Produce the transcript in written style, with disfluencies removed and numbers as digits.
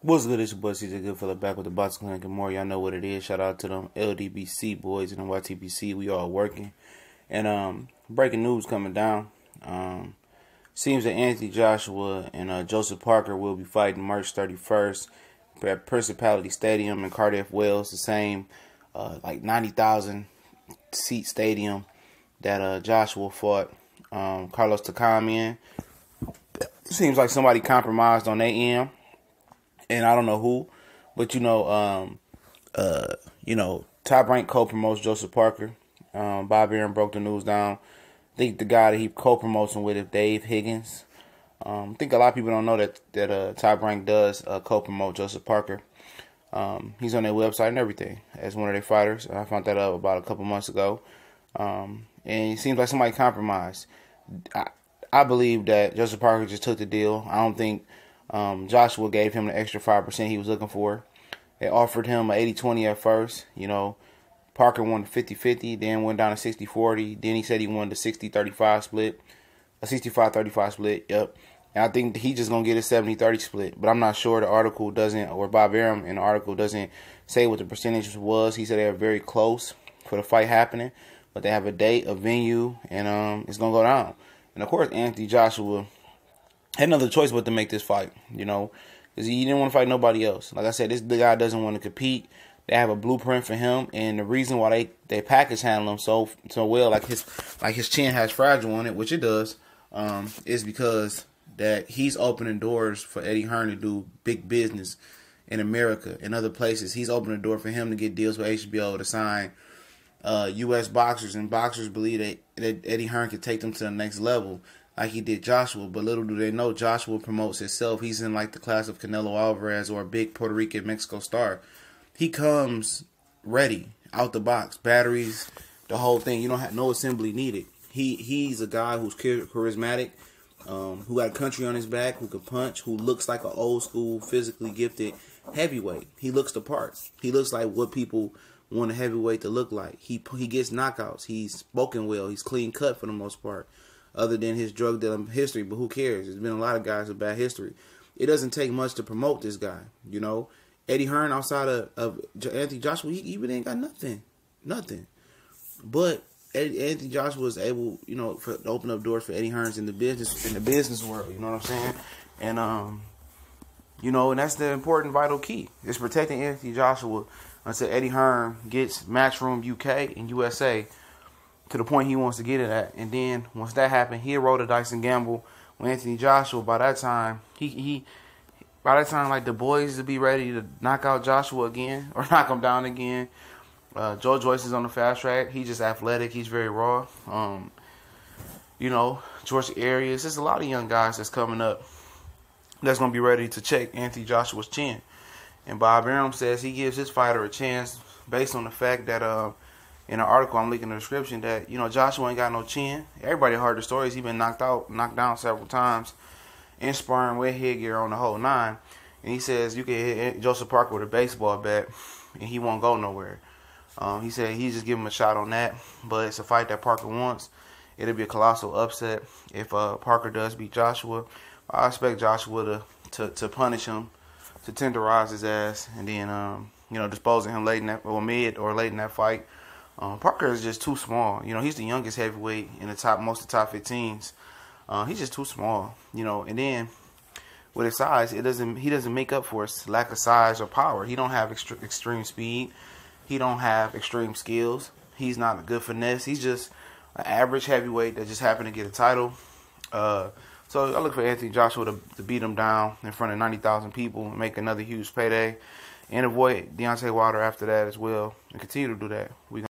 What's good? It's your boy CJ Goodfella back with the Boxing Clinic and more. Y'all know what it is. Shout out to them LDBC boys and the YTBC. We all working. And breaking news coming down. Seems that Anthony Joshua and Joseph Parker will be fighting March 31st at Principality Stadium in Cardiff, Wales. The same like 90,000 seat stadium that Joshua fought Carlos Takam in. Seems like somebody compromised on their end. And I don't know who, but Top Rank co-promotes Joesph Parker. Bob Arum broke the news down. I think the guy that he co-promotes him with is Dave Higgins. I think a lot of people don't know that Top Rank does co-promote Joesph Parker. He's on their website and everything as one of their fighters. I found that out about a couple months ago. And it seems like somebody compromised. I believe that Joesph Parker just took the deal. I don't think Joshua gave him the extra 5% he was looking for. They offered him an 80-20 at first. Parker won the 50-50, then went down to 60-40. Then he said he won the 60-35 split, a 65-35 split. Yep. And I think he's just going to get a 70-30 split. But I'm not sure the article doesn't, or Bob Arum in the article doesn't say what the percentage was. He said they were very close for the fight happening. But they have a date, a venue, and it's going to go down. And, of course, Anthony Joshua had another choice but to make this fight, because he didn't want to fight nobody else. Like I said, the guy doesn't want to compete. They have a blueprint for him, and the reason why they package handle him so well, like his chin has fragile on it, which it does, is because that he's opening doors for Eddie Hearn to do big business in America and other places. He's opening the door for him to get deals with HBO to sign U.S. boxers, and boxers believe that Eddie Hearn could take them to the next level, like he did Joshua. But little do they know, Joshua promotes himself. He's in like the class of Canelo Alvarez or a big Puerto Rican Mexico star. He comes ready out the box, batteries, the whole thing. You don't have no assembly needed. He's a guy who's charismatic, who got a country on his back, who can punch, who looks like an old school, physically gifted heavyweight. He looks the part. He looks like what people want a heavyweight to look like. He gets knockouts. He's spoken well. He's clean cut for the most part, other than his drug dealing history. But who cares? There's been a lot of guys with bad history. It doesn't take much to promote this guy, Eddie Hearn, outside of Anthony Joshua, he really ain't got nothing. But Anthony Joshua was able, to open up doors for Eddie Hearns in the business world. You know what I'm saying? And and that's the important, vital key. It's protecting Anthony Joshua until Eddie Hearn gets Matchroom UK and USA to the point he wants to get it at. And then once that happens, he'll roll the dice and gamble with Anthony Joshua. By that time, like the boys will be ready to knock out Joshua again or knock him down again. Joesph is on the fast track. He's just athletic. He's very raw. George Arias. There's a lot of young guys that's coming up that's going to be ready to check Anthony Joshua's chin. And Bob Arum says he gives his fighter a chance based on the fact that in an article I'm linking in the description that, Joshua ain't got no chin. Everybody heard the stories. He's been knocked down several times in sparring with headgear on the whole nine. And he says you can hit Joesph Parker with a baseball bat and he won't go nowhere. He said he just give him a shot on that. But it's a fight that Parker wants. It'll be a colossal upset if Parker does beat Joshua. I expect Joshua to punish him, to tenderize his ass, and then dispose of him late in that or mid or late in that fight. Parker is just too small. He's the youngest heavyweight in most of the top 15s. He's just too small. And then with his size, he doesn't make up for his lack of size or power. He don't have extreme speed. He don't have extreme skills. He's not a good finesse. He's just an average heavyweight that just happened to get a title. So I look for Anthony Joshua to beat him down in front of 90,000 people and make another huge payday, and avoid Deontay Wilder after that as well, and continue to do that.